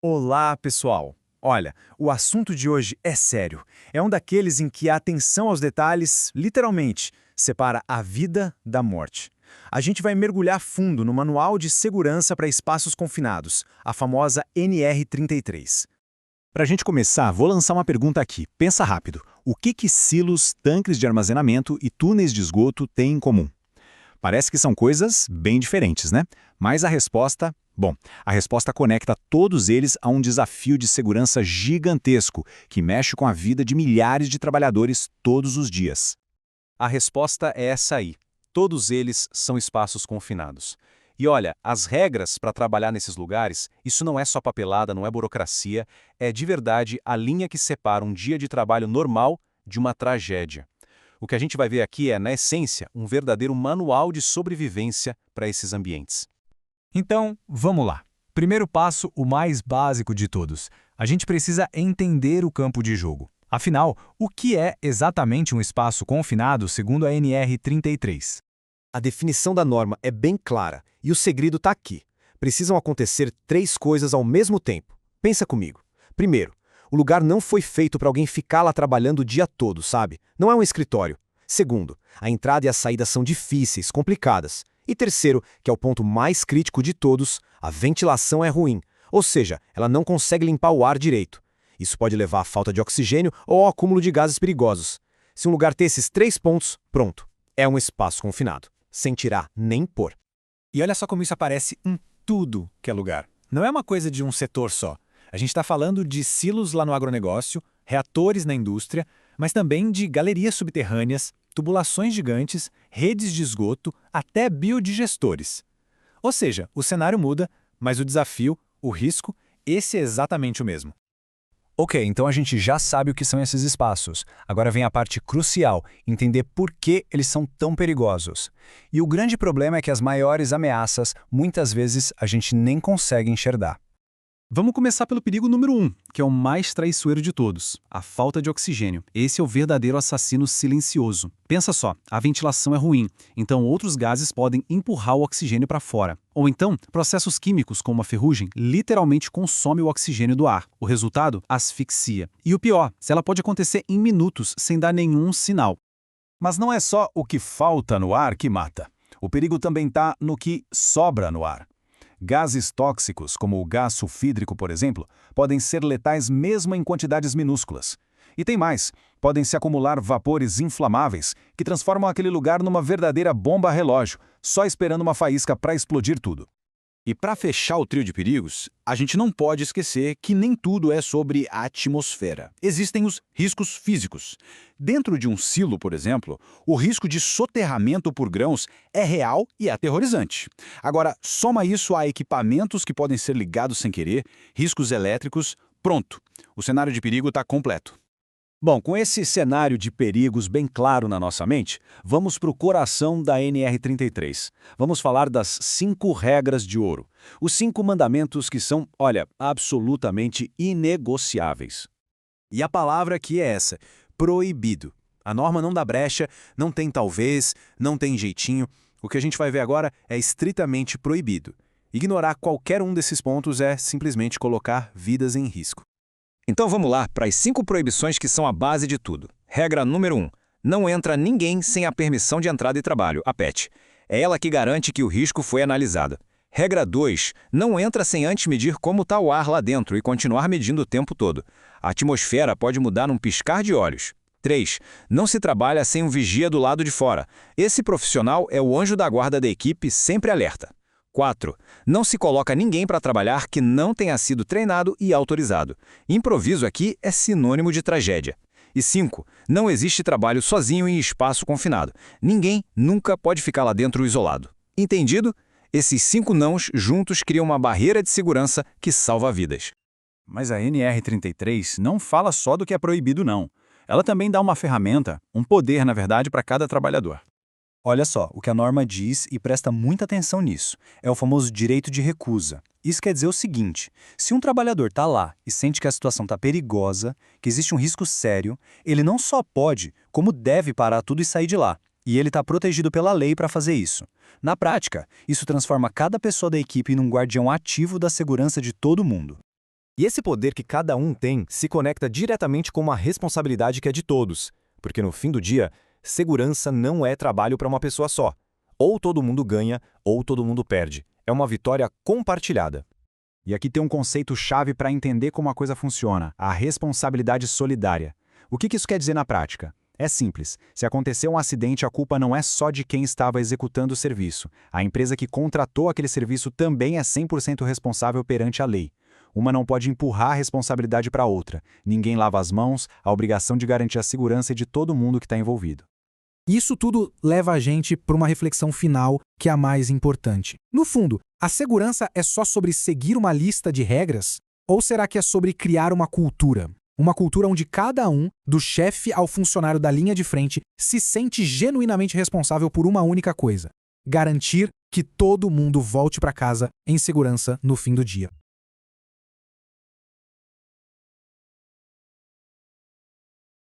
Olá, pessoal! Olha, o assunto de hoje é sério. É um daqueles em que a atenção aos detalhes, literalmente, separa a vida da morte. A gente vai mergulhar fundo no Manual de Segurança para Espaços Confinados, a famosa NR33. Para a gente começar, vou lançar uma pergunta aqui. Pensa rápido. O que silos, tanques de armazenamento e túneis de esgoto têm em comum? Parece que são coisas bem diferentes, né? Mas a resposta, bom, a resposta conecta todos eles a um desafio de segurança gigantesco que mexe com a vida de milhares de trabalhadores todos os dias. A resposta é essa aí. Todos eles são espaços confinados. E olha, as regras para trabalhar nesses lugares, isso não é só papelada, não é burocracia, é de verdade a linha que separa um dia de trabalho normal de uma tragédia. O que a gente vai ver aqui é, na essência, um verdadeiro manual de sobrevivência para esses ambientes. Então, vamos lá. Primeiro passo, o mais básico de todos. A gente precisa entender o campo de jogo. Afinal, o que é exatamente um espaço confinado segundo a NR33? A definição da norma é bem clara e o segredo está aqui. Precisam acontecer três coisas ao mesmo tempo. Pensa comigo. Primeiro, o lugar não foi feito para alguém ficar lá trabalhando o dia todo, sabe? Não é um escritório. Segundo, a entrada e a saída são difíceis, complicadas. E terceiro, que é o ponto mais crítico de todos, a ventilação é ruim, ou seja, ela não consegue limpar o ar direito. Isso pode levar à falta de oxigênio ou ao acúmulo de gases perigosos. Se um lugar tem esses três pontos, pronto, é um espaço confinado, sem tirar nem pôr. E olha só como isso aparece em tudo que é lugar. Não é uma coisa de um setor só. A gente está falando de silos lá no agronegócio, reatores na indústria, mas também de galerias subterrâneas, tubulações gigantes, redes de esgoto, até biodigestores. Ou seja, o cenário muda, mas o desafio, o risco, esse é exatamente o mesmo. Ok, então a gente já sabe o que são esses espaços. Agora vem a parte crucial, entender por que eles são tão perigosos. E o grande problema é que as maiores ameaças, muitas vezes, a gente nem consegue enxergar. Vamos começar pelo perigo número 1, que é o mais traiçoeiro de todos, a falta de oxigênio. Esse é o verdadeiro assassino silencioso. Pensa só, a ventilação é ruim, então outros gases podem empurrar o oxigênio para fora. Ou então, processos químicos como a ferrugem literalmente consomem o oxigênio do ar. O resultado? Asfixia. E o pior, se ela pode acontecer em minutos sem dar nenhum sinal. Mas não é só o que falta no ar que mata. O perigo também está no que sobra no ar. Gases tóxicos, como o gás sulfídrico, por exemplo, podem ser letais mesmo em quantidades minúsculas. E tem mais, podem se acumular vapores inflamáveis que transformam aquele lugar numa verdadeira bomba relógio, só esperando uma faísca para explodir tudo. E para fechar o trio de perigos, a gente não pode esquecer que nem tudo é sobre a atmosfera. Existem os riscos físicos. Dentro de um silo, por exemplo, o risco de soterramento por grãos é real e aterrorizante. Agora, soma isso a equipamentos que podem ser ligados sem querer, riscos elétricos, pronto. O cenário de perigo está completo. Bom, com esse cenário de perigos bem claro na nossa mente, vamos para o coração da NR33. Vamos falar das 5 regras de ouro. Os 5 mandamentos que são, olha, absolutamente inegociáveis. E a palavra aqui é essa, proibido. A norma não dá brecha, não tem talvez, não tem jeitinho. O que a gente vai ver agora é estritamente proibido. Ignorar qualquer um desses pontos é simplesmente colocar vidas em risco. Então vamos lá para as 5 proibições que são a base de tudo. Regra número 1. Não entra ninguém sem a permissão de entrada e trabalho, a PET. É ela que garante que o risco foi analisado. Regra 2. Não entra sem antes medir como está o ar lá dentro e continuar medindo o tempo todo. A atmosfera pode mudar num piscar de olhos. 3. Não se trabalha sem um vigia do lado de fora. Esse profissional é o anjo da guarda da equipe, sempre alerta. 4. Não se coloca ninguém para trabalhar que não tenha sido treinado e autorizado. Improviso aqui é sinônimo de tragédia. E 5. Não existe trabalho sozinho em espaço confinado. Ninguém nunca pode ficar lá dentro isolado. Entendido? Esses 5 nãos juntos criam uma barreira de segurança que salva vidas. Mas a NR33 não fala só do que é proibido, não. Ela também dá uma ferramenta, um poder, na verdade, para cada trabalhador. Olha só, o que a norma diz, e presta muita atenção nisso, é o famoso direito de recusa. Isso quer dizer o seguinte, se um trabalhador está lá e sente que a situação está perigosa, que existe um risco sério, ele não só pode, como deve parar tudo e sair de lá. E ele está protegido pela lei para fazer isso. Na prática, isso transforma cada pessoa da equipe num guardião ativo da segurança de todo mundo. E esse poder que cada um tem se conecta diretamente com uma responsabilidade que é de todos, porque no fim do dia, segurança não é trabalho para uma pessoa só. Ou todo mundo ganha, ou todo mundo perde. É uma vitória compartilhada. E aqui tem um conceito-chave para entender como a coisa funciona: a responsabilidade solidária. O que isso quer dizer na prática? É simples. Se acontecer um acidente, a culpa não é só de quem estava executando o serviço. A empresa que contratou aquele serviço também é 100% responsável perante a lei. Uma não pode empurrar a responsabilidade para a outra. Ninguém lava as mãos, a obrigação de garantir a segurança é de todo mundo que está envolvido. Isso tudo leva a gente para uma reflexão final que é a mais importante. No fundo, a segurança é só sobre seguir uma lista de regras? Ou será que é sobre criar uma cultura? Uma cultura onde cada um, do chefe ao funcionário da linha de frente, se sente genuinamente responsável por uma única coisa: garantir que todo mundo volte para casa em segurança no fim do dia.